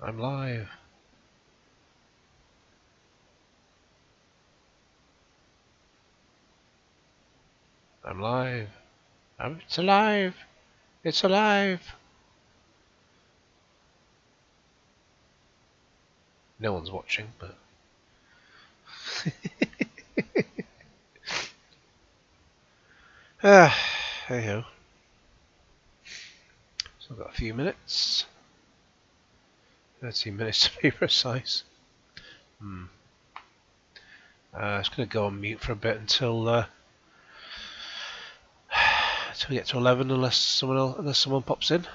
I'm live. I'm live. It's alive. It's alive. No one's watching, but hey ho. So I've got a few minutes. 13 minutes to be precise. Just gonna go on mute for a bit until we get to 11, unless someone pops in.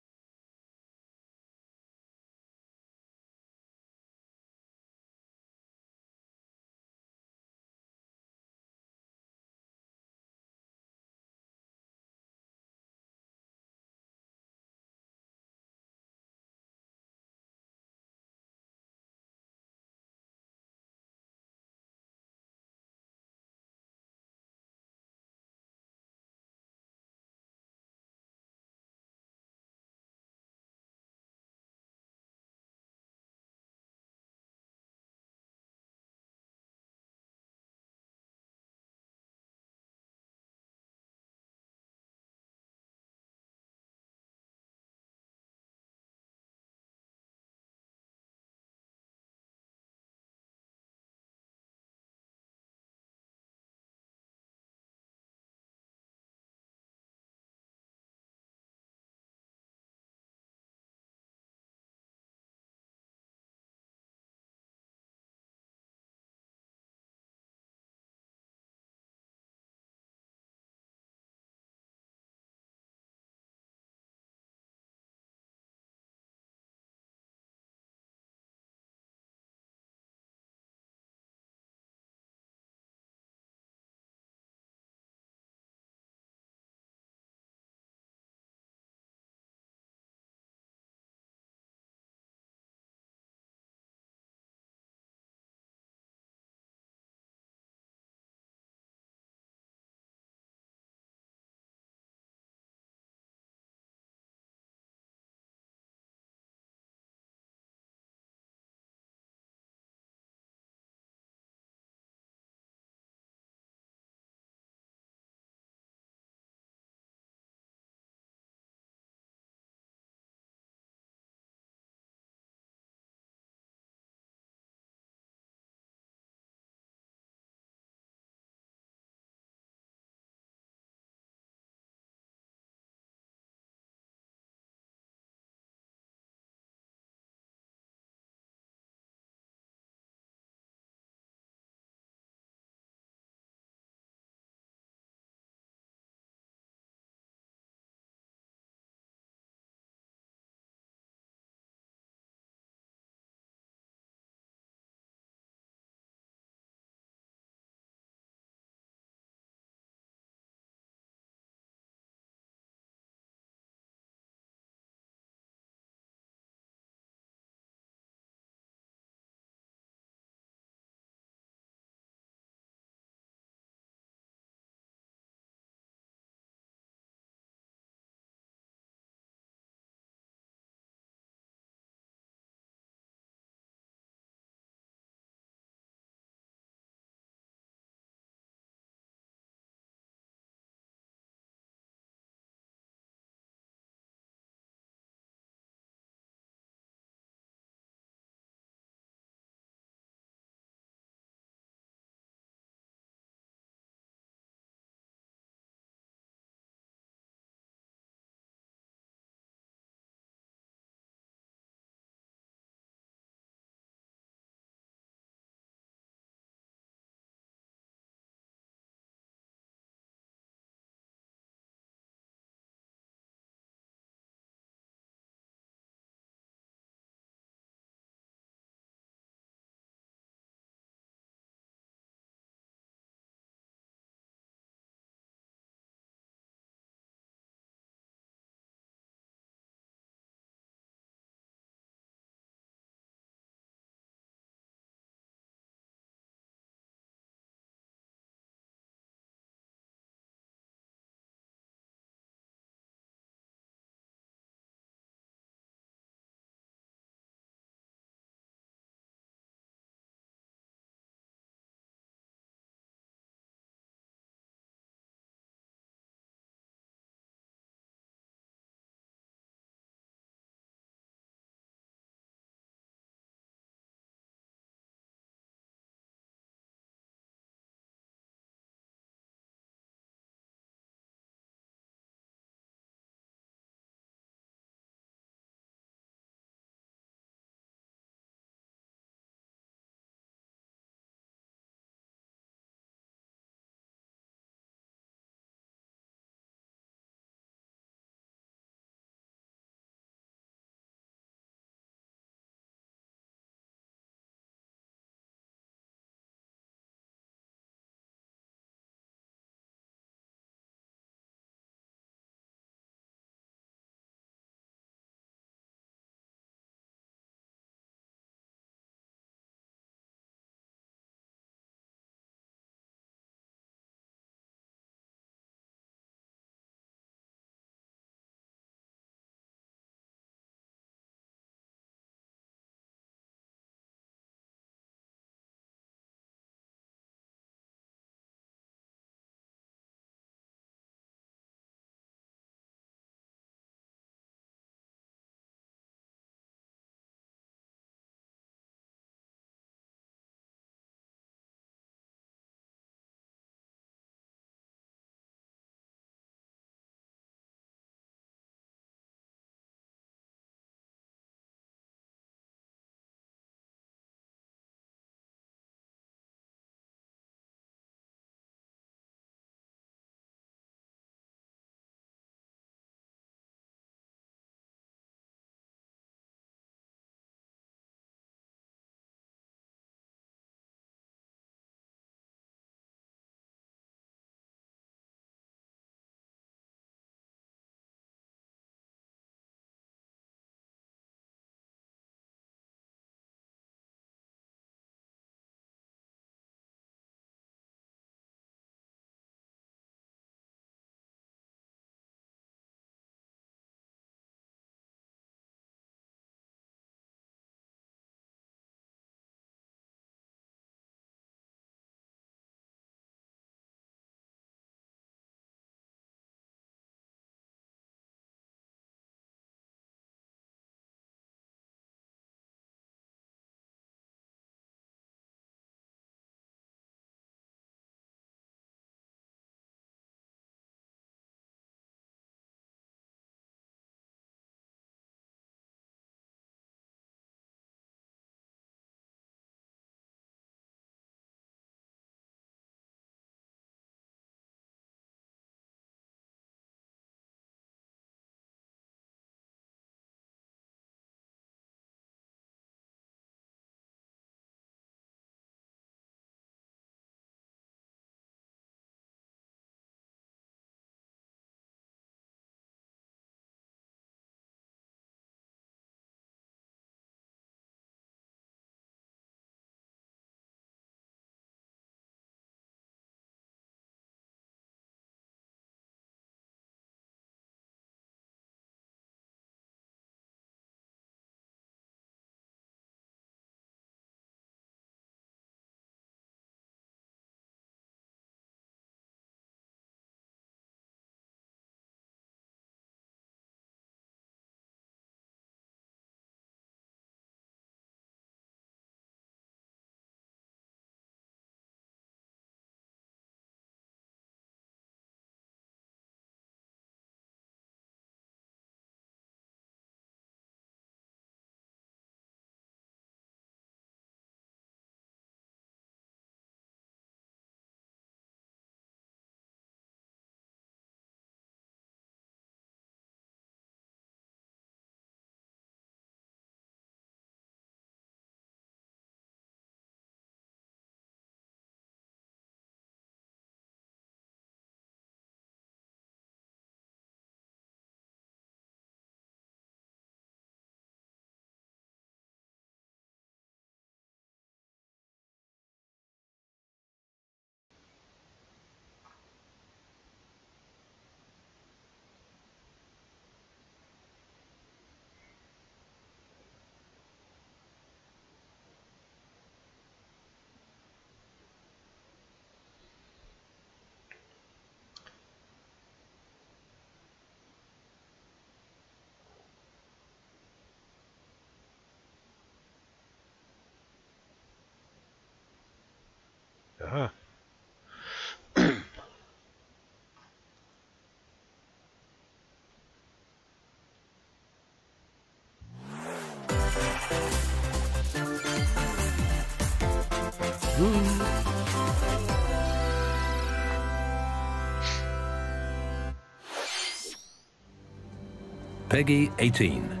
Peggy 18.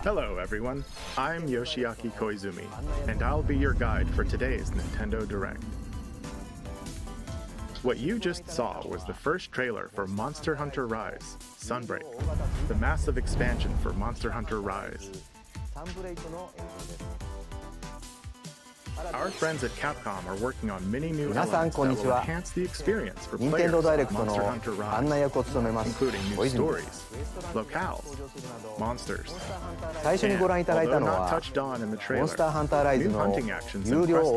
Hello everyone, I'm Yoshiaki Koizumi, and I'll be your guide for today's Nintendo Direct. What you just saw was the first trailer for Monster Hunter Rise, Sunbreak, the massive expansion for Monster Hunter Rise. Our friends at Capcom are working on many new elements that will enhance the experience for players of Monster Hunter Rise, including new stories, locales, monsters, and, although not touched on in the trailer, new hunting actions and quest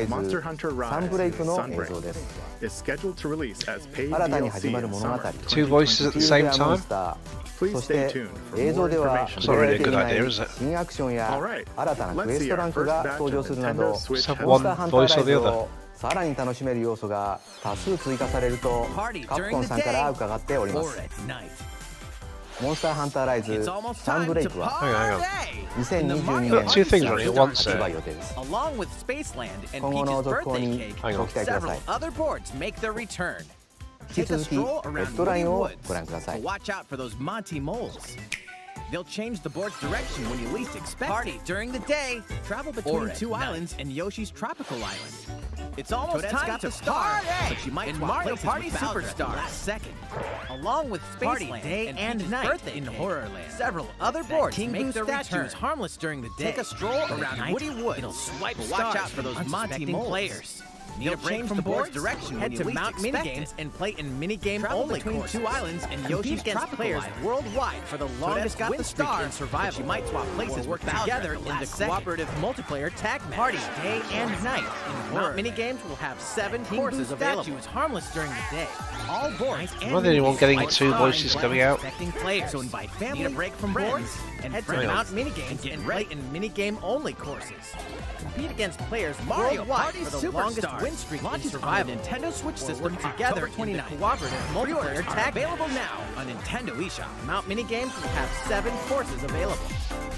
Monster Hunter Rise Sunbreak is scheduled to release as paid DLC in summer. Two voices at the same time? Please stay tuned for more information. It's not really a good idea, is it? Alright, let's see our first batch of Nintendo Switch Just have one voice or the other. さらに楽しめる要素が多数追加されるとカプコンさんから伺っております。モンスターハンターライズサンブレイクは 2022年発売予定です。今後の続行にご期待ください。引き続きレッドラインをご覧ください。They'll change the board's direction when you least expect it. During the day, travel between two islands and Yoshi's tropical island. It's almost time to party, but you might swap places Party with Bowser at the last second. Along with Spaceland day and night in Horrorland, several other boards make their return. Harmless during the day. Take a stroll around Woody Woods. It'll swipe watch out for those Monty players. Need a break from board's direction. Head to Mount Minigames and play in minigame only between two islands and Yoshi's against players worldwide for the longest win streak in survival. You might swap places, work together in the cooperative multiplayer tag match. Party day and night. In Mount Minigames will have 7 courses available. Statue is harmless during the day. All boards and Am I the only one getting two voices coming out? Players. So invite family, need a break from boards, and head to Mount Minigames and play in minigame only courses. Compete against players worldwide for the longest win streak in survival. Nintendo Switch system together in the cooperative multiplayer tag available now on Nintendo eShop. Mount Minigames will have 7 courses available.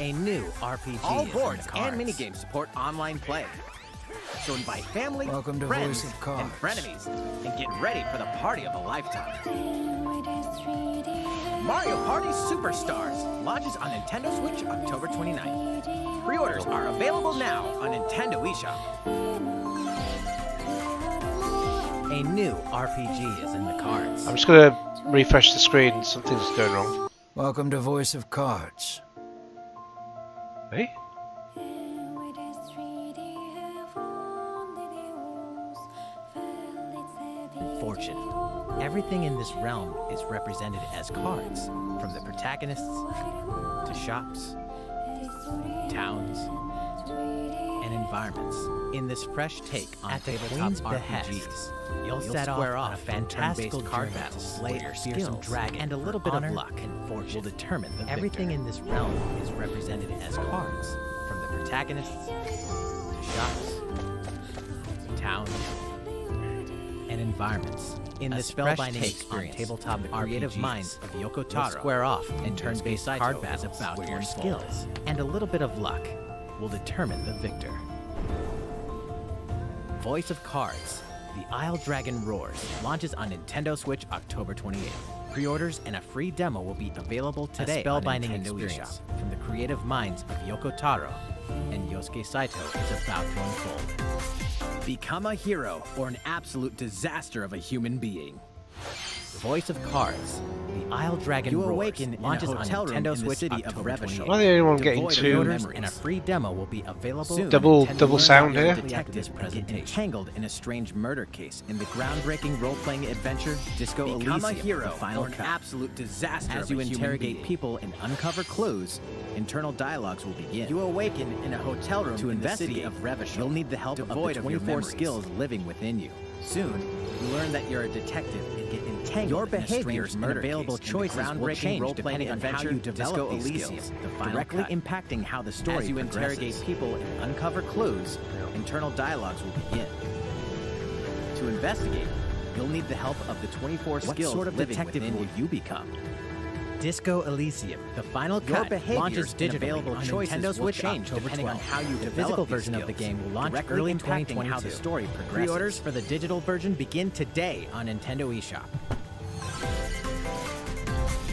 A new RPG. All boards and minigames support online play. So invite family, friends, and frenemies, and get ready for the party of a lifetime. Mario Party Superstars launches on Nintendo Switch October 29th. Pre-orders are available now on Nintendo eShop. A new RPG is in the cards. I'm just going to refresh the screen. Something's going wrong. Welcome to Voice of Cards. Hey? Fortune. Everything in this realm is represented as cards, from the protagonists to shops, towns, and environments. In this fresh take on tabletop RPGs, you'll set off a fantastical card battle, slay your fearsome dragon, and a little bit of luck and fortune will determine the Everything in this realm is represented as cards, from the protagonists to shops, towns, and environments. In this spellbinding experience, on tabletop, the creative minds of Yoko Taro square off and turn-based card battles about your skills, and a little bit of luck will determine the victor. Voice of Cards, The Isle Dragon Roars, launches on Nintendo Switch October 28th. Pre-orders and a free demo will be available today. A spellbinding experience from the creative minds of Yoko Taro and Yosuke Saito is about to unfold. Become a hero or an absolute disaster of a human being. Voice of Cards, the Isle Dragon You awaken launches on Nintendo Switch city of Revachol. Why are the only one getting two? And a free demo will be available soon. Double sound here. Detectives get entangled in a strange murder case in the groundbreaking role-playing adventure Disco Elysium. Become a hero, the final cut. An absolute disaster. As you interrogate people and uncover clues, internal dialogues will begin. You awaken in a hotel room to investigate of Revachol. You'll need the help of the 24 skills living within you. Soon, you learn that you're a detective and get entangled your behaviors and available choices will change depending on how you develop these skills, directly impacting how the story As you interrogate people and uncover clues, internal dialogues will begin. To investigate, you'll need the help of the 24 skills. What sort of detective will you become? Disco Elysium, the final cut, launches digitally available on Nintendo Switch change depending on how you develop the physical version of the game will launch early in 2022. How the story progresses. Pre-orders for the digital version begin today on Nintendo eShop.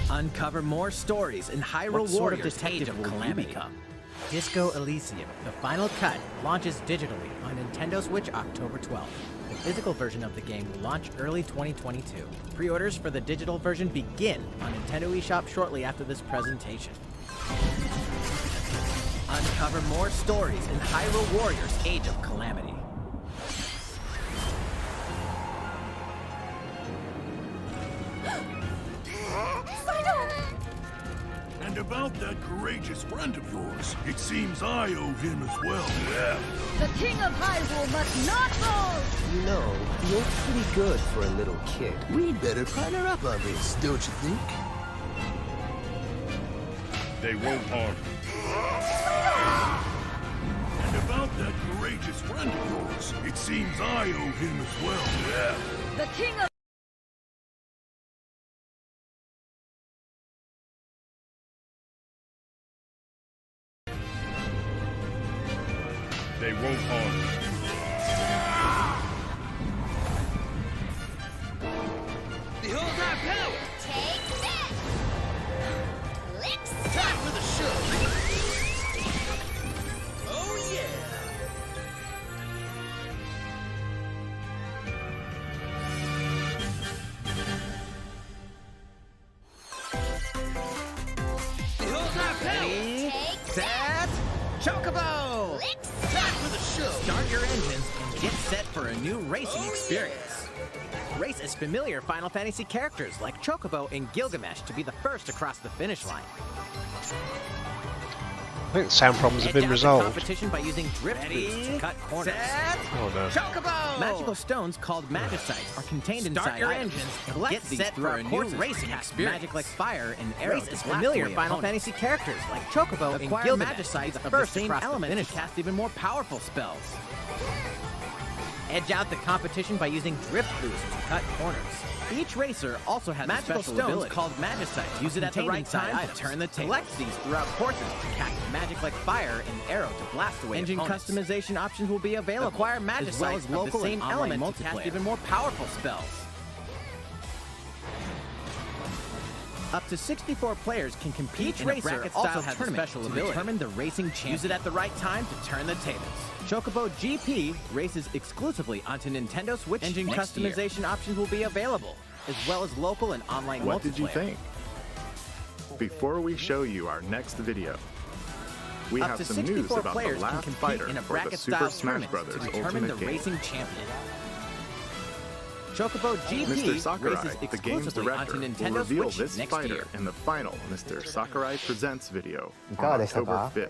Uncover more stories in Hyrule Warriors Age of Calamity. Disco Elysium, the final cut, launches digitally on Nintendo Switch October 12th. The physical version of the game will launch early 2022. Pre-orders for the digital version begin on Nintendo eShop shortly after this presentation. Uncover more stories in Hyrule Warriors Age of Calamity. And about that courageous friend of yours, it seems I owe him as well. Yeah. The King of Hyrule must not fall! You know, you're pretty good for a little kid. We'd better partner up on this, don't you think? They won't harm you. And about that courageous friend of yours, it seems I owe him as well. Yeah. The King of They won't harm you. Behold our power! Take that! Licks! Time for the show! Oh yeah! Behold our power! Take that! Chocobo! Licks! Time for the show! Start your engines and get set for a new racing experience. Race as familiar Final Fantasy characters like Chocobo and Gilgamesh to be the first across the finish line. I think the sound problems have been resolved. Competition by using drift boosts to cut corners. Oh no. Chocobo! Magical stones called Magicites are contained inside your engines and get set for a new racing experience. Magic like fire and arrows as familiar Final Fantasy characters like Chocobo and Gilgamesh Magicites of the same element to cast even more powerful spells. Edge out the competition by using drift boosts to cut corners. Each racer also has magical stones called Magicites. Use it at the right time to turn the tables. Collect these throughout courses to cast magic like fire and arrow to blast away Engine customization options will be available. Acquire Magicites as well as local the same element to cast even more powerful spells. Up to 64 players can compete. Each racer also has a special ability to determine the racing champion. Use it at the right time to turn the tables. Chocobo GP races exclusively onto Nintendo Switch. Engine customization options will be available, as well as local and online multiplayer. What did you think? Before we show you our next video, we have some news about the last fighter for the Super Smash Bros. Ultimate Game. Racing champion. Chocobo GP Mr. Sakurai, races the game's exclusively onto director, will Nintendo reveal Switch this next fighter year. in the final Mr. Sakurai Presents video いか on がでした October か 5th.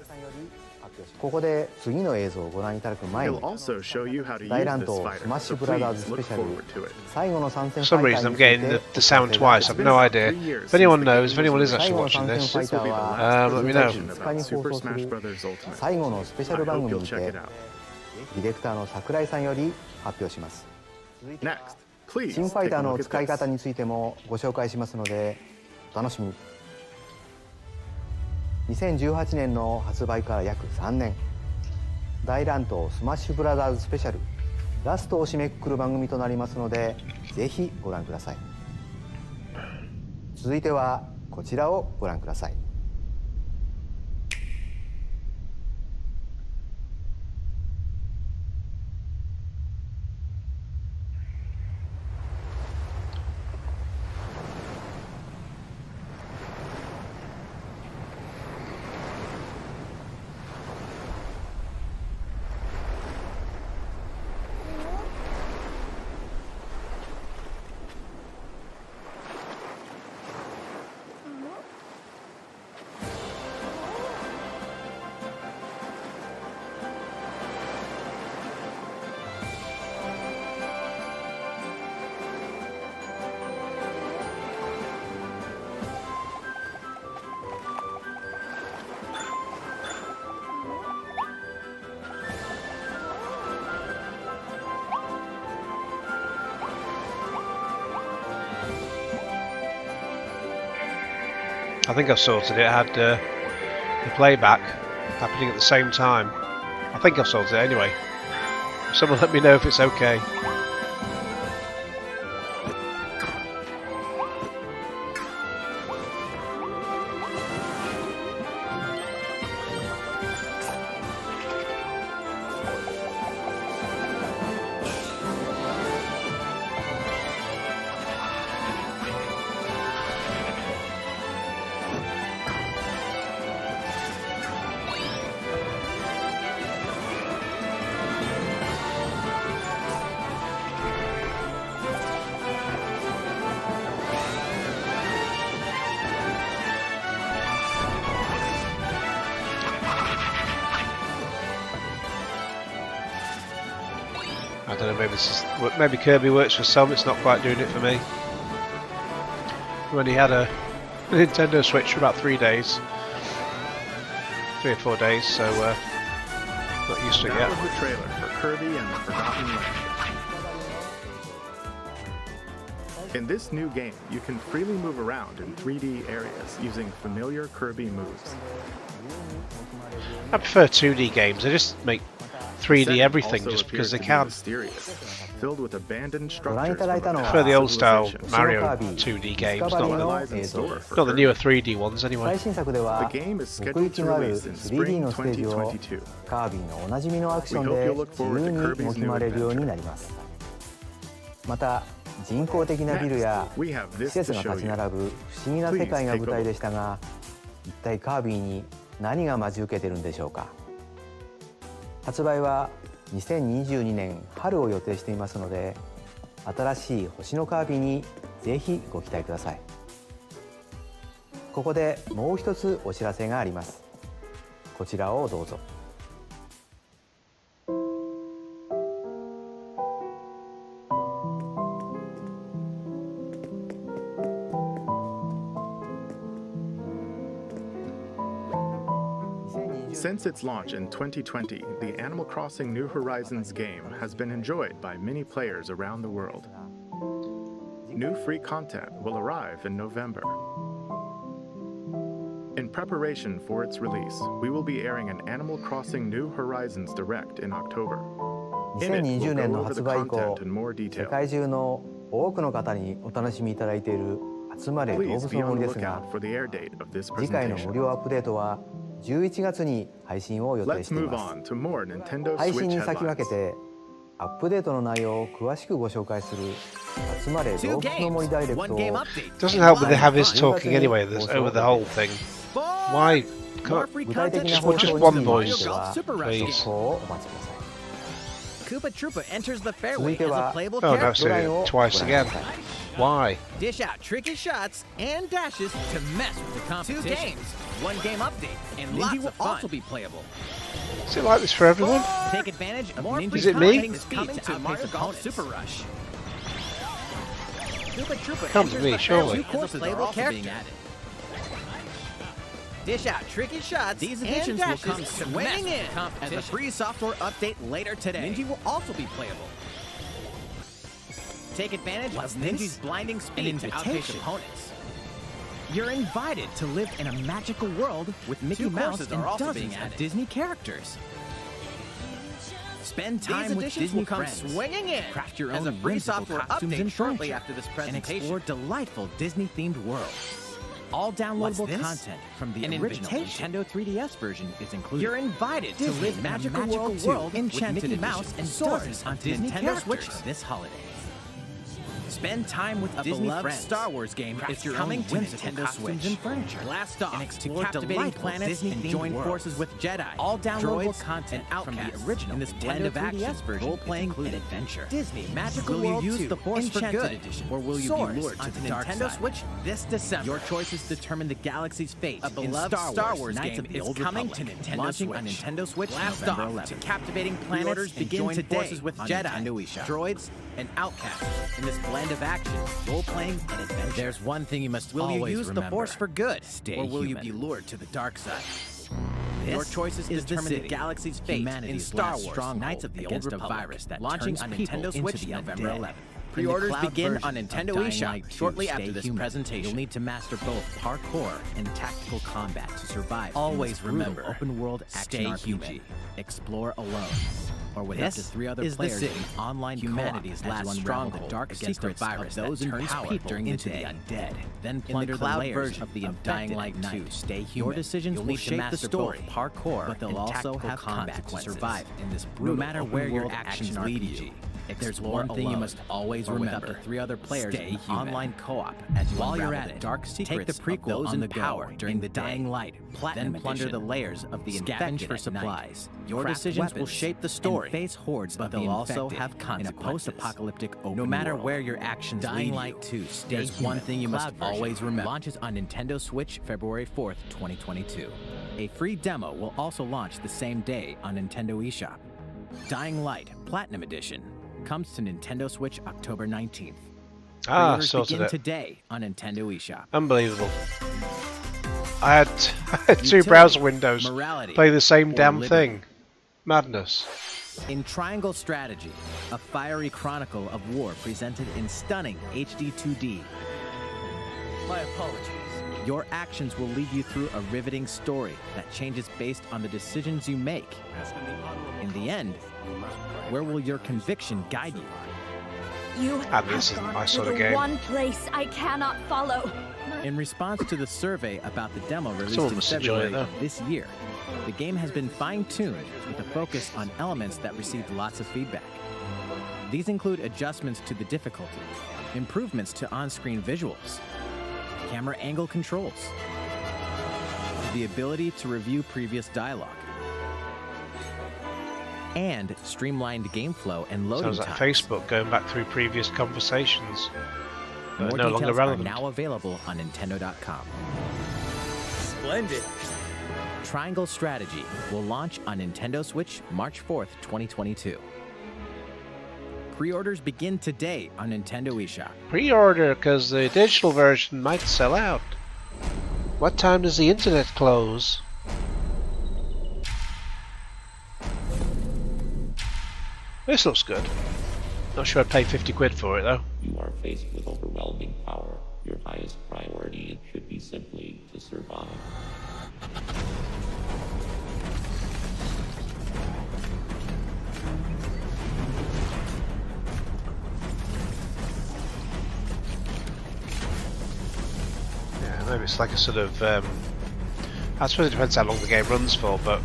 ここで次の映像をご覧いただく前 He'll に also show you how to 大 use 乱 this 闘 fighter, スマッシ so ュブラザーズ please スペ look シャル forward to it. 最後の参戦 For ファ some イター reason に I'm つい getting て the sound twice. I've no idea. If anyone knows, if anyone is 最 actually 後の watching 参戦 this, ファイター This will be the は last let me know. presentation 2日に about 放 Super 送す Smash る Bros. Ultimate. 最後のスペシャ I ル番 hope 組 you'll に check て it out. ディレクターの桜井さんより発表します Next, please 新ファイ take タ a ー look の at 使い方 this. についてもご紹介しますのでお楽しみに2018年の発売から約3年大乱闘スマッシュブラザーズスペシャルラストを締めくくる番組となりますのでぜひご覧ください続いてはこちらをご覧ください。I think I've sorted it. I had the playback happening at the same time. I think I've sorted it anyway. Someone let me know if it's okay. I don't know, maybe Kirby works for some, it's not quite doing it for me. We only had a Nintendo Switch for about 3 days. 3 or 4 days, so not used to it yet. That was the trailer for Kirby and the Forgotten Land. In this new game, you can freely move around in 3D areas using familiar Kirby moves. I prefer 2D games, they just make 3D everything just because they can. Filled with abandonedご覧いただいたのは I prefer the old style 星の Mario カービィ 2D games, 深場 not の映像 the newer 3D ones 最 anyway. 新作では The game is 奥 scheduled 行き to のある release in 3D spring のステージを 2022. カービィのおなじみのアクションで自由に動き回れるようになります。また人工的なビルや We have 施 this 設 to が show 立ち you. 並ぶ不思議な世界が舞台でしたが、一体カービィに何が待ち受けてるんでしょうか。発売は2022年春を予定していますので、新しい星のカービィにぜひご期待ください。ここでもう一つお知らせがあります。こちらをどうぞ。Since its launch in 2020, the Animal Crossing New Horizons game has been enjoyed by many players around the world. New free content will arrive in November. In preparation for its release, we will be airing an Animal Crossing New Horizons Direct in October. In it, 2020 we'll 年 go の over the 発売以降、 content in more 世 detail. 界中の多くの方にお楽しみいただいている集まれ動 Please 物 be の on 森 the ですが、 lookout for the air date of this 次回の無 presentation. 料アップデートは11月に配信を予定 Let's してい move ます。 on to more Nintendo 配信 Switch に先駆 headlines. けてアップデートの内容を詳しくご紹介する集まれ動物の森ダイレクトを Doesn't help that they have his talking anyway over the whole thing. Why? Can't, 具体的な just 放送 one に voice, ついては please. 速報をお待ちください。 Koopa Troopa enters the 続 fairway いて as a は playable Oh, no, character. I've seen it twice again. Why? Dish out tricky shots and dashes to mess with the competition. 2 games, 1 game update, and Ninja will also be playable. Is it like this for everyone? Take advantage of Is Ninja's it me? coming to Mario Golf Super Rush. Koopa Troopa Can't be enters me, the surely. fairway as a playable character. Dish out tricky shots. These additions will come swinging in as a free software update later today. Ninja will also be playable. Take advantage of Ninja's blinding speed to outpace opponents. You're invited to live in a magical world with Mickey Mouse and dozens of Disney characters. Spend time with Disney friends. Swinging in. Craft your own as a free software update shortly after this presentation. And explore delightful Disney-themed worlds. All downloadable content from the original Nintendo 3DS version is included. You're invited to live magical world enchanted Mickey Mouse and swords on Nintendo Switch this holiday. Spend time with a beloved Star Wars game is coming to Nintendo Switch. And furniture. Blast off and explore captivating planets and join forces with Jedi. All downloadable content from the original in this blend of action, role-playing, and adventure. Disney Magical World 2 Will you use the Force for Good Edition, or will you be lured to the dark Nintendo Switch this December? Your choices determine the galaxy's fate. A beloved Star Wars game is coming to Nintendo Switch. Launching on Nintendo Switch Blast off 11. To captivating planets and join forces with Jedi, droids, and outcasts in this blend of action, role-playing, and adventure. There's one thing you must always remember. Will you use the Force for good, or will you be lured to the dark side? Your choices determine the galaxy's fate in Star Wars Knights of the Old Republic, virus that launching on Nintendo Switch November 11th. Pre-orders begin on Nintendo eShop shortly after this presentation. You'll need to master both parkour and tactical combat to survive. Always remember, open-world action RPG. Explore alone, or with up to 3 other players in online humanity's last stronghold, the dark secrets virus of those in power during the day. Undead. Then plunder the layers of the Dying Light 2. Stay human. Your decisions will shape the story, parkour, but they'll also have combat to survive in this brutal, no matter where your actions lead you. If there's one thing you must always remember, up to 3 other players in online co-op as you while you're at it. Dark secrets take the prequel those in power during the Dying Light, then plunder the layers of the infected for supplies. Your decisions will shape the story. Face hordes, but they'll also have consequences. In a post-apocalyptic open no matter world. Where your actions Dying Light 2, there's one thing you must always remember. Launches on Nintendo Switch February 4th, 2022. A free demo will also launch the same day on Nintendo eShop. Dying Light Platinum Edition comes to Nintendo Switch October 19th. Sorted begin it. Today on Nintendo eShop. Unbelievable. I had 2 browser windows play the same damn thing. Madness. In Triangle Strategy, a fiery chronicle of war presented in stunning HD 2D. My apologies. Your actions will lead you through a riveting story that changes based on the decisions you make. In the end, where will your conviction guide you? You have this isn't gone my to sort the of game. one place I cannot follow. In response to the survey about the demo released in February of this year, the game has been fine-tuned with a focus on elements that received lots of feedback. These include adjustments to the difficulty, improvements to on-screen visuals, camera angle controls, the ability to review previous dialogue, and streamlined game flow and loading Sounds like times. Facebook going back through previous conversations. More no longer details relevant. are now available on Nintendo.com. Splendid. Triangle Strategy will launch on Nintendo Switch March 4th, 2022. Pre-orders begin today on Nintendo eShop. Pre-order, because the digital version might sell out. What time does the internet close? This looks good. Not sure I'd pay 50 quid for it though. You are faced with overwhelming power. Your highest priority should be simply to survive. Yeah, maybe it's like a sort of... I suppose it depends how long the game runs for, but...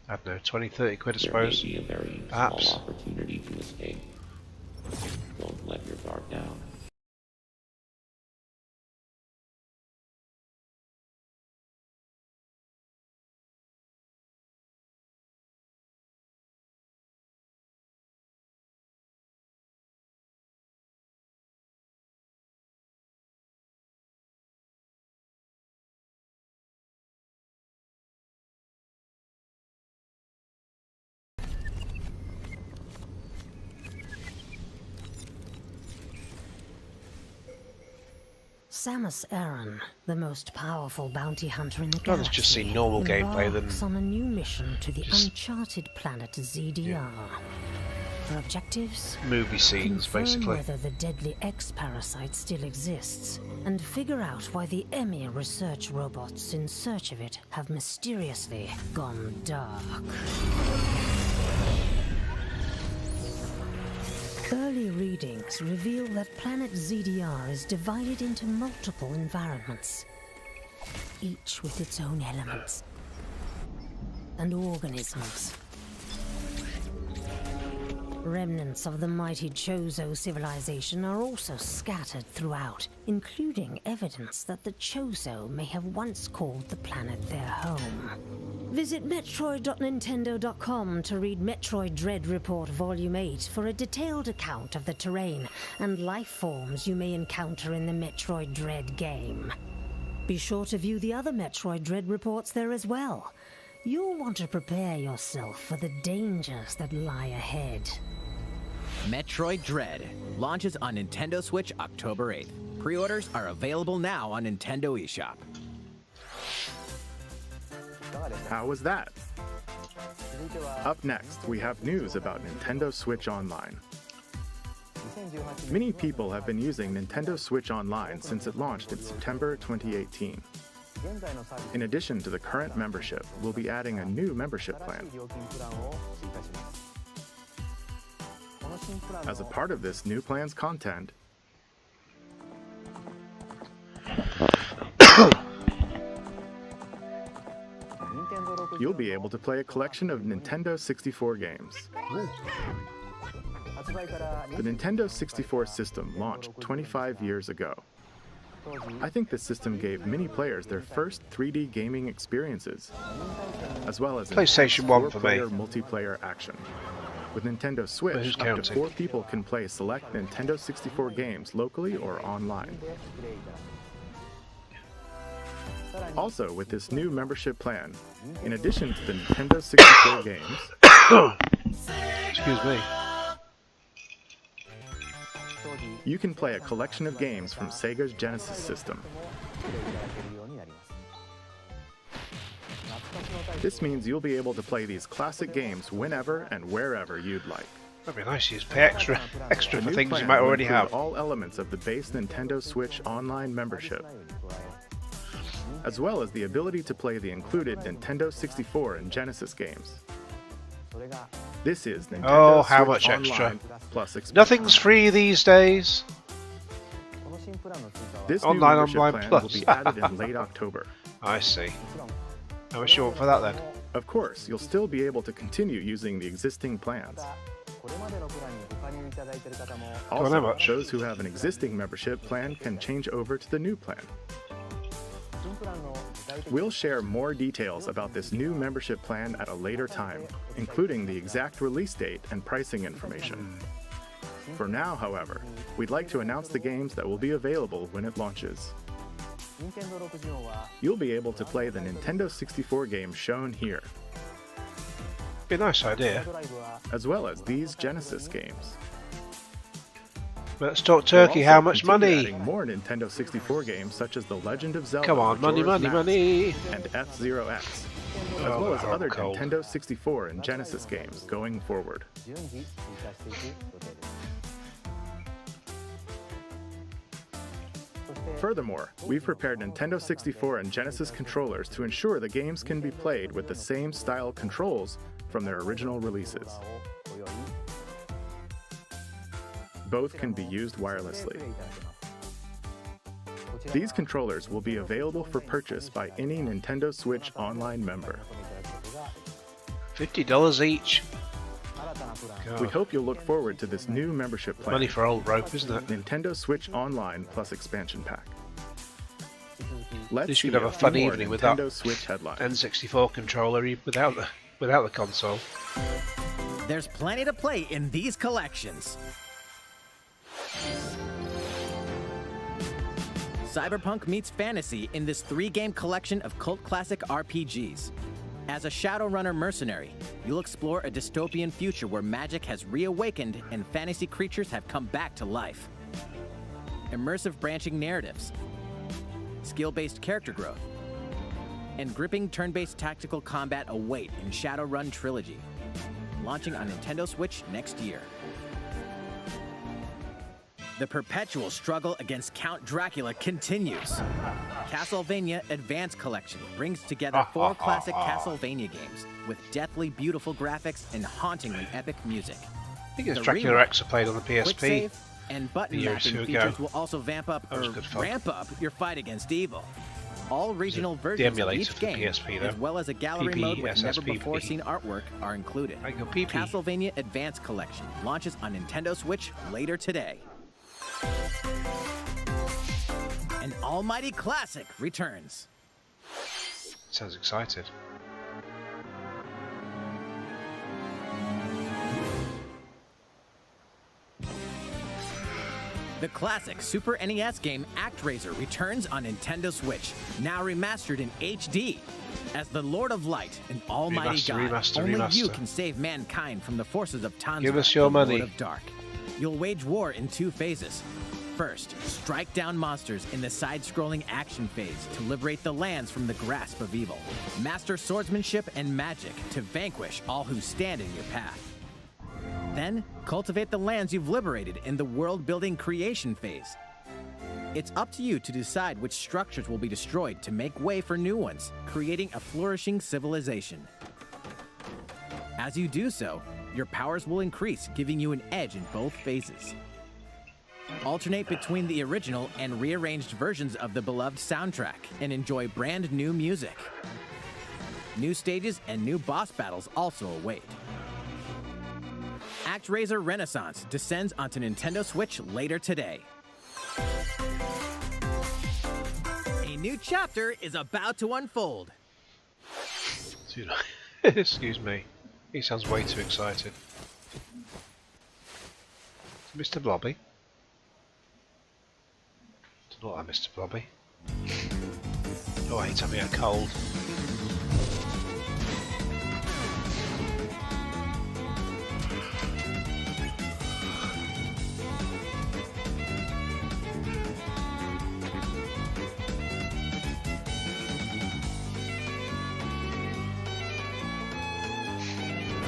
I don't know, 20, 30 quid I suppose. There may be a very Perhaps. small opportunity to escape. Don't let your guard down. Samus Aran, the most powerful bounty hunter in the I'd galaxy, rather just see normal gameplay than embarks on a new mission to the uncharted planet ZDR. Her objectives? movie scenes, Confirm basically. whether the deadly X-parasite still exists, and figure out why the Emmy research robots in search of it have mysteriously gone dark. Early readings reveal that planet ZDR is divided into multiple environments, each with its own elements and organisms. Remnants of the mighty Chozo civilization are also scattered throughout, including evidence that the Chozo may have once called the planet their home. Visit Metroid.Nintendo.com to read Metroid Dread Report Volume 8 for a detailed account of the terrain and life forms you may encounter in the Metroid Dread game. Be sure to view the other Metroid Dread reports there as well. You'll want to prepare yourself for the dangers that lie ahead. Metroid Dread launches on Nintendo Switch October 8th. Pre-orders are available now on Nintendo eShop. How was that? Up next, we have news about Nintendo Switch Online. Many people have been using Nintendo Switch Online since it launched in September 2018. In addition to the current membership, we'll be adding a new membership plan. As a part of this new plan's content, you'll be able to play a collection of Nintendo 64 games. The Nintendo 64 system launched 25 years ago. I think this system gave many players their first 3D gaming experiences, as well as PlayStation 1 for me. Multiplayer action. With Nintendo Switch, up to 4 people can play select Nintendo 64 games locally or online. Also, with this new membership plan, in addition to the Nintendo 64 games, excuse me, you can play a collection of games from Sega's Genesis system. This means you'll be able to play these classic games whenever and wherever you'd like. That'd be nice to pay extra for things you might already have. All elements of the base Nintendo Switch Online membership, as well as the ability to play the included Nintendo 64 and Genesis games. This is Nintendo how Switch much Online extra? Plus expansion. Nothing's free these days. This Online, new membership online plan plus. will be added in late October. I see. How much you want for that then? Of course, you'll still be able to continue using the existing plans. Also, how much? those who have an existing membership plan can change over to the new plan. We'll share more details about this new membership plan at a later time, including the exact release date and pricing information. For now, however, we'd like to announce the games that will be available when it launches. You'll be able to play the Nintendo 64 games shown here, Be a nice idea. as well as these Genesis games. Let's talk Turkey. We'll How also much continue money? adding more Nintendo 64 games such as The Legend of Zelda, Come on, money, Majora's money, Mask, money. and F-Zero X, as Oh, well as I'm other cold. Nintendo 64 and Genesis games going forward. Furthermore, we've prepared Nintendo 64 and Genesis controllers to ensure the games can be played with the same style controls from their original releases. Both can be used wirelessly. These controllers will be available for purchase by any Nintendo Switch Online member. $50 each. We hope you'll look forward to this new membership plan. Money for old rope, isn't it? Nintendo Switch Online Plus Expansion Pack. At Let's least see you'd have a few fun more evening with Nintendo that Switch headlines. N64 controller without the console. There's plenty to play in these collections. Cyberpunk meets fantasy in this 3-game collection of cult classic RPGs. As a Shadowrunner mercenary, you'll explore a dystopian future where magic has reawakened and fantasy creatures have come back to life. Immersive branching narratives, skill-based character growth, and gripping turn-based tactical combat await in Shadowrun Trilogy, launching on Nintendo Switch next year. The perpetual struggle against Count Dracula continues. Castlevania Advance Collection brings together 4 classic Castlevania games with deathly beautiful graphics and hauntingly epic music. think it's Dracula X I played on the PSP. And button mapping features will also ramp up your fight against evil. All regional versions of each game, PSP, as well as a gallery mode with never-before-seen artwork, are included. Castlevania Advance Collection launches on Nintendo Switch later today. An almighty classic returns. Sounds excited. The classic Super NES game ActRaiser returns on Nintendo Switch, now remastered in HD. As the Lord of Light and Almighty God, only you can save mankind from the forces of Tanzra, Give us your money. Lord of Dark. You'll wage war in 2 phases. First, strike down monsters in the side-scrolling action phase to liberate the lands from the grasp of evil. Master swordsmanship and magic to vanquish all who stand in your path. Then, cultivate the lands you've liberated in the world-building creation phase. It's up to you to decide which structures will be destroyed to make way for new ones, creating a flourishing civilization. As you do so, your powers will increase, giving you an edge in both phases. Alternate between the original and rearranged versions of the beloved soundtrack and enjoy brand new music. New stages and new boss battles also await. ActRaiser Renaissance descends onto Nintendo Switch later today. A new chapter is about to unfold. Dude, excuse me. He sounds way too excited. Mr. Blobby. Doesn't look like Mr. Blobby. Oh, he's having a cold.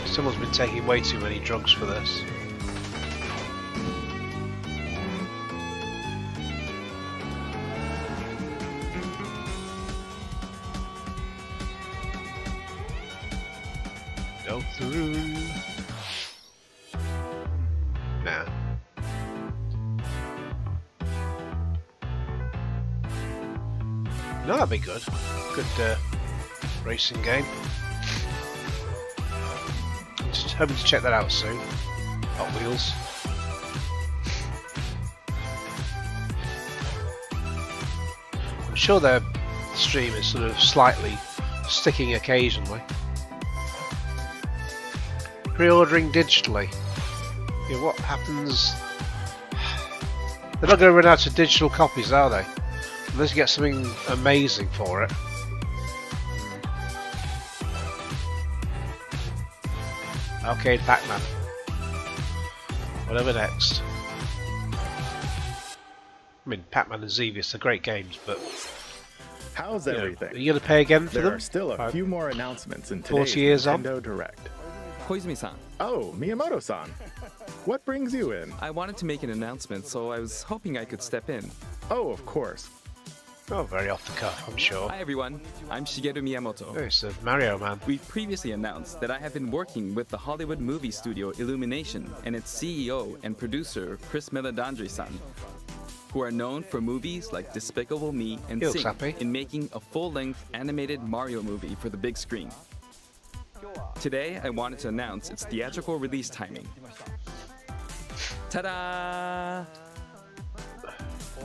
Someone's been taking way too many drugs for this. Go through. Nah. No, that'd be good. Good racing game. Just hoping to check that out soon. Hot Wheels. I'm sure their stream is sort of slightly sticking occasionally. Pre-ordering digitally. Yeah, what happens? They're not going to run out of digital copies, are they? Unless you get something amazing for it. Arcade Pac-Man. Whatever next. I mean, Pac-Man and Xevious are great games, but... How's everything? Are you going to pay again for them? There are still a few more announcements in today's 40 years Nintendo Direct. Koizumi-san. Oh, Miyamoto-san. What brings you in? I wanted to make an announcement, so I was hoping I could step in. Oh, of course. Oh, very off the cuff, I'm sure. Hi everyone, I'm Shigeru Miyamoto. Oh, it's the Mario Man. We've previously announced that I have been working with the Hollywood movie studio Illumination and its CEO and producer Chris Meledandri-san, who are known for movies like Despicable Me and Sing in making a full-length animated Mario movie for the big screen. Today, I wanted to announce its theatrical release timing. Ta-da!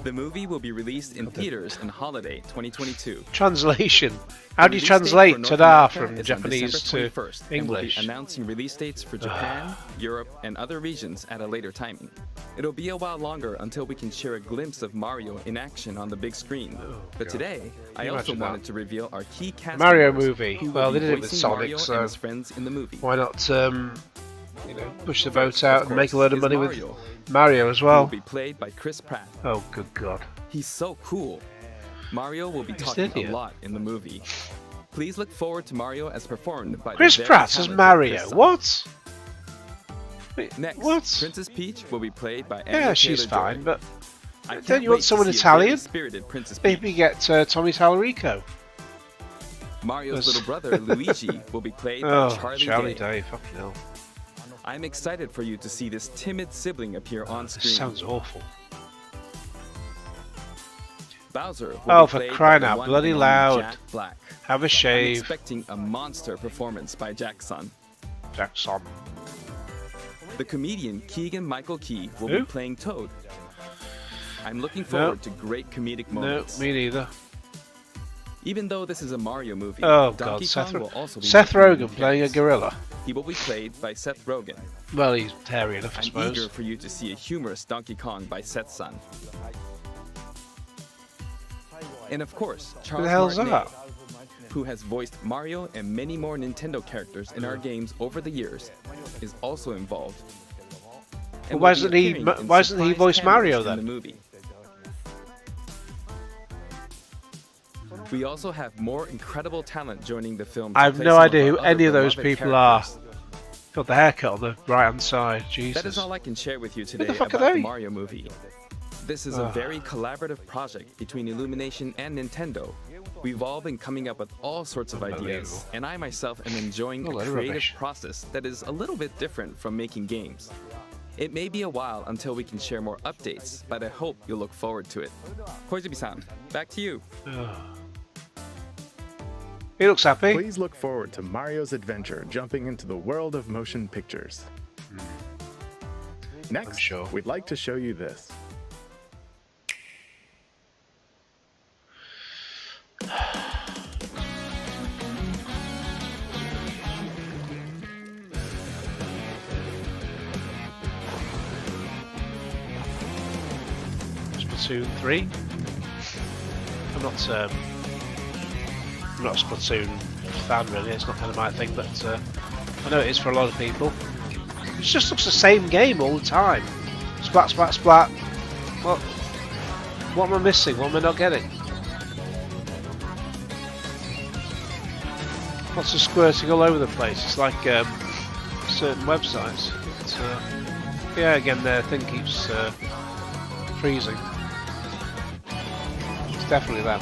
The movie will be released in theaters in holiday 2022. Translation. How do you translate ta-da from Japanese to English? We'll be announcing release dates for Japan, Europe, and other regions at a later timing. It'll be a while longer until we can share a glimpse of Mario in action on the big screen. But today, I also wanted to reveal our key cast Mario movie. Well, they did it with Mario Sonic, so and his friends in the movie. Why not, you know, push the boat out and make a load of money with Mario as well? Will be played by Chris Pratt. Oh, good God. He's so cool. Mario will be talking a lot in the movie. Please look forward to Mario as performed by Chris Pratt as Mario. What? Wait, next, what? Princess Peach will be played by Anya she's fine, but don't you want someone Italian? Maybe get Tommy Tallarico. Mario's little brother Luigi will be played by Charlie Day. Fucking hell. I'm excited for you to see this timid sibling appear on screen. This sounds awful. Bowser oh, for crying out bloody loud. Jack Black. Have a shave. I'm expecting a monster performance by Jackson. Jackson. The comedian Keegan-Michael Key will be playing Toad. I'm looking forward to great comedic moments. No, me neither. Even though this is a Mario movie, Donkey Kong will also be Seth Rogen playing a gorilla. He will be played by Seth Rogen. Well, he's hairy enough, I I'm suppose. eager for you to see a humorous Donkey Kong by Seth's son. And of course, Charles Martinet, who has voiced Mario and many more Nintendo characters in our games over the years, is also involved. Well, why doesn't he voice Mario then? The movie. We also have more incredible talent joining the film. I have no idea who any of those people are. Got the haircut on the right hand side. Jesus. That is all I can share with you today about the Mario movie. This is a very collaborative project between Illumination and Nintendo. We've all been coming up with all sorts of ideas, and I myself am enjoying a creative process that is a little bit different from making games. It may be a while until we can share more updates, but I hope you'll look forward to it. Koizumi-san, back to you. He looks happy. Please look forward to Mario's adventure jumping into the world of motion pictures. Next, we'd like to show you this. Splatoon 3. I'm not a Splatoon fan really, it's not kind of my thing, but I know it is for a lot of people. It just looks the same game all the time. Splat, splat, splat. What am I missing? What am I not getting? Lots of squirting all over the place. It's like certain websites. But, yeah, again, their thing keeps freezing. It's definitely that.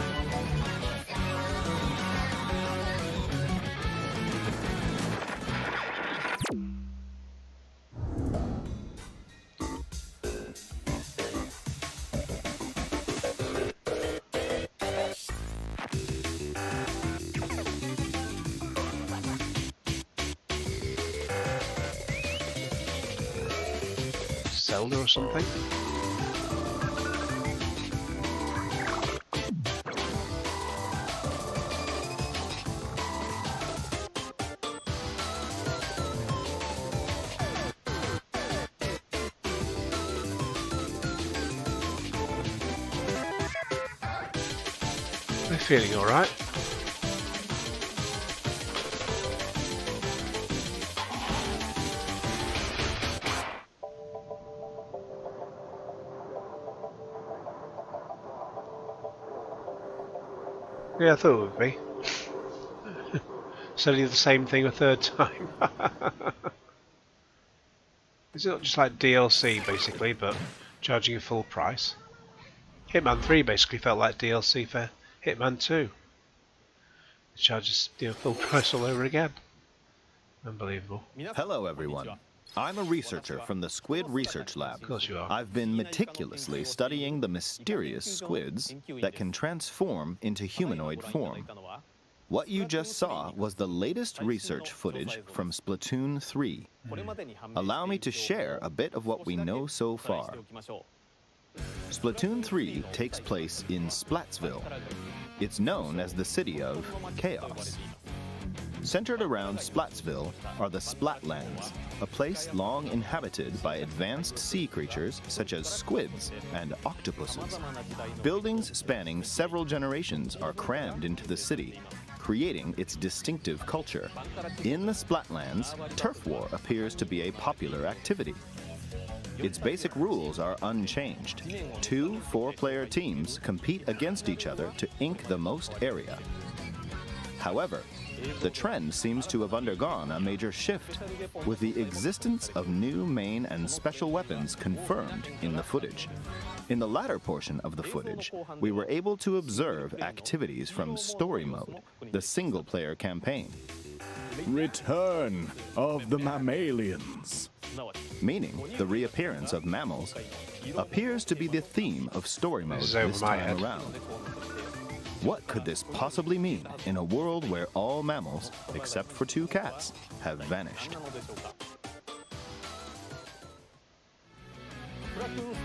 Zelda or something. They're feeling all right. Yeah, I thought it would be. Certainly the same thing a third time. Is it not just like DLC basically, but charging a full price? Hitman 3 basically felt like DLC for Hitman 2. It charges full price all over again. Unbelievable. Hello everyone. I'm a researcher from the Squid Research Lab. Of course you are. I've been meticulously studying the mysterious squids that can transform into humanoid form. What you just saw was the latest research footage from Splatoon 3. Allow me to share a bit of what we know so far. Splatoon 3 takes place in Splatsville. It's known as the city of chaos. Centered around Splatsville are the Splatlands, a place long inhabited by advanced sea creatures such as squids and octopuses. Buildings spanning several generations are crammed into the city, creating its distinctive culture. In the Splatlands, turf war appears to be a popular activity. Its basic rules are unchanged. 2 4-player teams compete against each other to ink the most area. However, the trend seems to have undergone a major shift, with the existence of new main and special weapons confirmed in the footage. In the latter portion of the footage, we were able to observe activities from Story Mode, the single-player campaign. Return of the mammalians. Meaning the reappearance of mammals appears to be the theme of story mode This is over this my time head. around. What could this possibly mean in a world where all mammals, except for 2 cats, have vanished?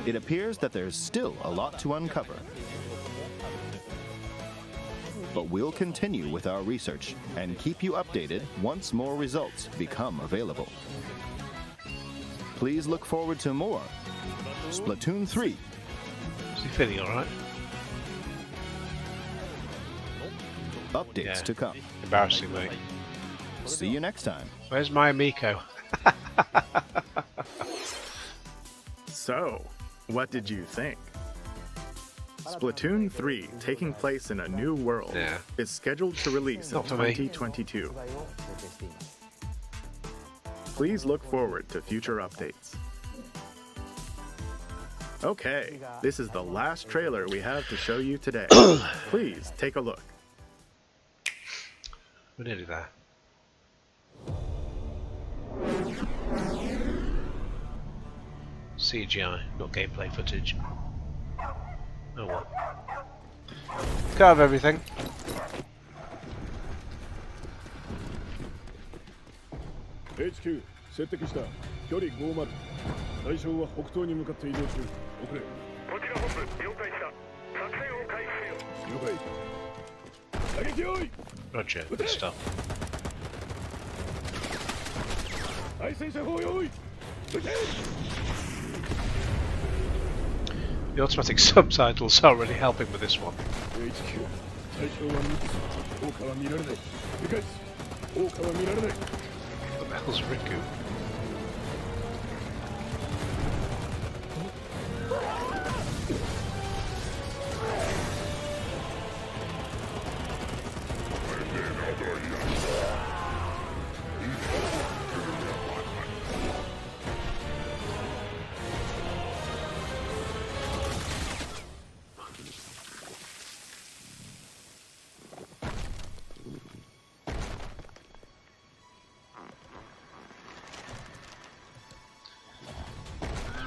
It appears that there's still a lot to uncover. But we'll continue with our research and keep you updated once more results become available. Please look forward to more Splatoon 3. Is he feeling alright? Updates to come. Embarrassing, mate. See you next time. Where's my Miko? So, what did you think? Splatoon 3, taking place in a new world, is scheduled to release in Not for me. 2022. Please look forward to future updates. Okay, this is the last trailer we have to show you today. Please take a look. We're nearly there. CGI, not gameplay footage. Oh well. Can't have everything. HQ 接敵した距離50対象は北東に向かって移動中遅れこちら本部了解した作戦を開始せよ了解打撃用意 Roger, good stuff. 対戦車砲用意撃て The automatic subtitles are really helping with this one. HQ 対象は3つ効果は見られない理解効果は見られない What the hell's Riku?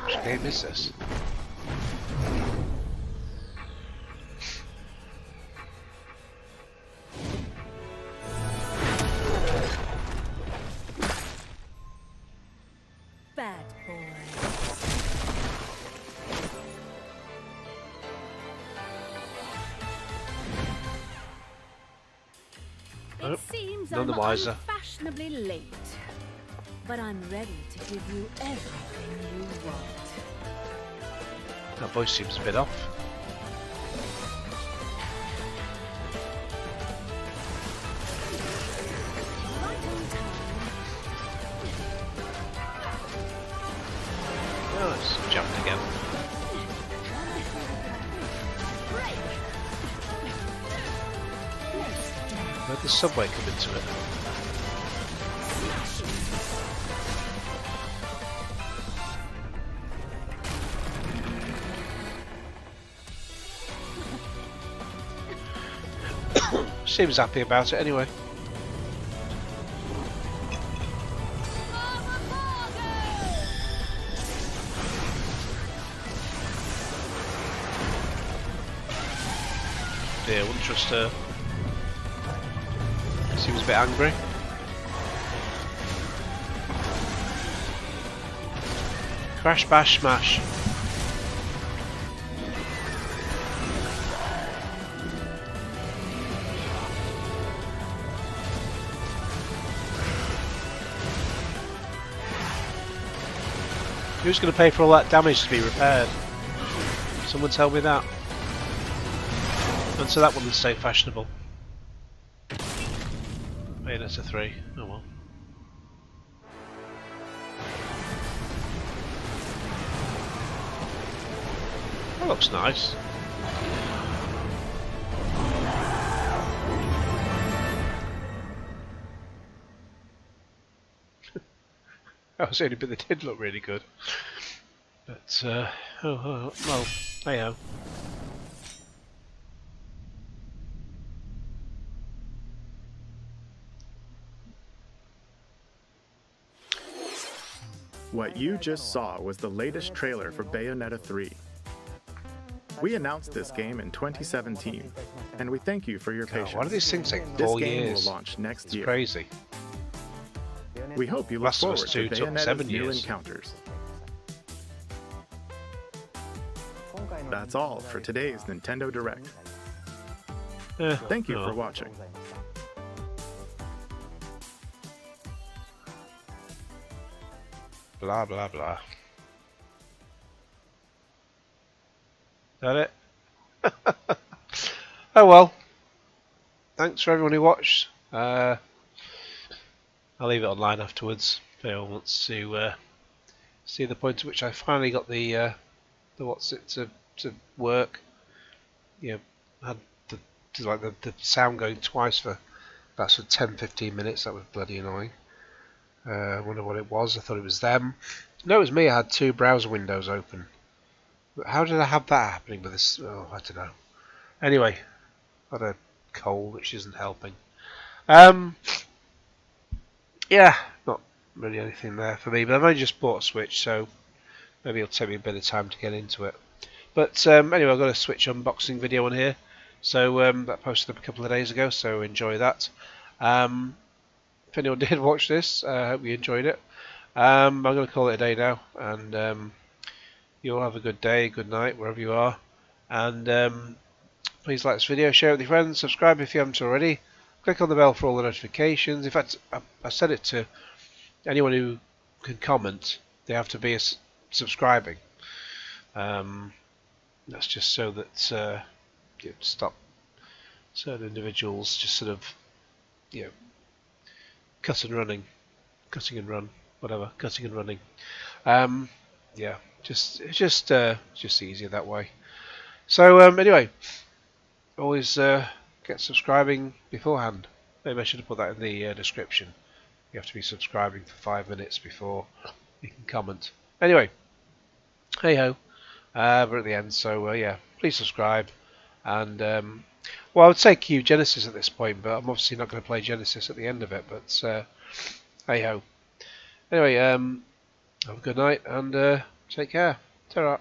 Which game is this? Bad boy. Oh, It seems none I'm the wiser. unfashionably late, but I'm ready to give you everything you want. That voice seems a bit off. Oh, it's jumped again. Where'd the subway come into it? Seems happy about it anyway. Yeah, wouldn't trust her. Seems a bit angry. Crash, bash, smash. Who's going to pay for all that damage to be repaired? Someone tell me that. And so that wouldn't stay fashionable. Bayonetta 3. Oh well. That looks nice. That was the only bit that did look really good. But, well, hey-ho. What you just saw was the latest trailer for Bayonetta 3. We announced this game in 2017, and we thank you for your patience. Why do these things take 4 this years? Game will launch next year. It's crazy. We hope you look Last of Us forward to 2 took Bayonetta's 7 new years. encounters. That's all for today's Nintendo Direct. Thank you for watching. Blah blah blah. That it? Oh well. Thanks for everyone who watched. I'll leave it online afterwards if anyone wants to see the point at which I finally got the what's it to work. You know, had the sound going twice for about 10-15 minutes. That was bloody annoying. I wonder what it was. I thought it was them. No, it was me. I had 2 browser windows open. But how did I have that happening with this? Oh, I don't know. Anyway, got a cold, which isn't helping. Yeah, not really anything there for me. But I've only just bought a Switch, so maybe it'll take me a bit of time to get into it. But anyway, I've got a Switch unboxing video on here. So that posted up a couple of days ago, so enjoy that. If anyone did watch this, I hope you enjoyed it. I'm going to call it a day now, and you'll have a good day, good night, wherever you are. And please like this video, share it with your friends, subscribe if you haven't already. Click on the bell for all the notifications. In fact, I said it to anyone who can comment. They have to be subscribing. That's just so that you stop certain individuals just sort of, you know, cutting and run, whatever, cutting and running. Yeah, it's just easier that way. So anyway, always get subscribing beforehand. Maybe I should have put that in the description. You have to be subscribing for 5 minutes before you can comment. Anyway, hey ho, we're at the end, so yeah, please subscribe. And well, I would say Q Genesis at this point, but I'm obviously not going to play Genesis at the end of it. But hey ho. Anyway, have a good night and take care. Ta-ra.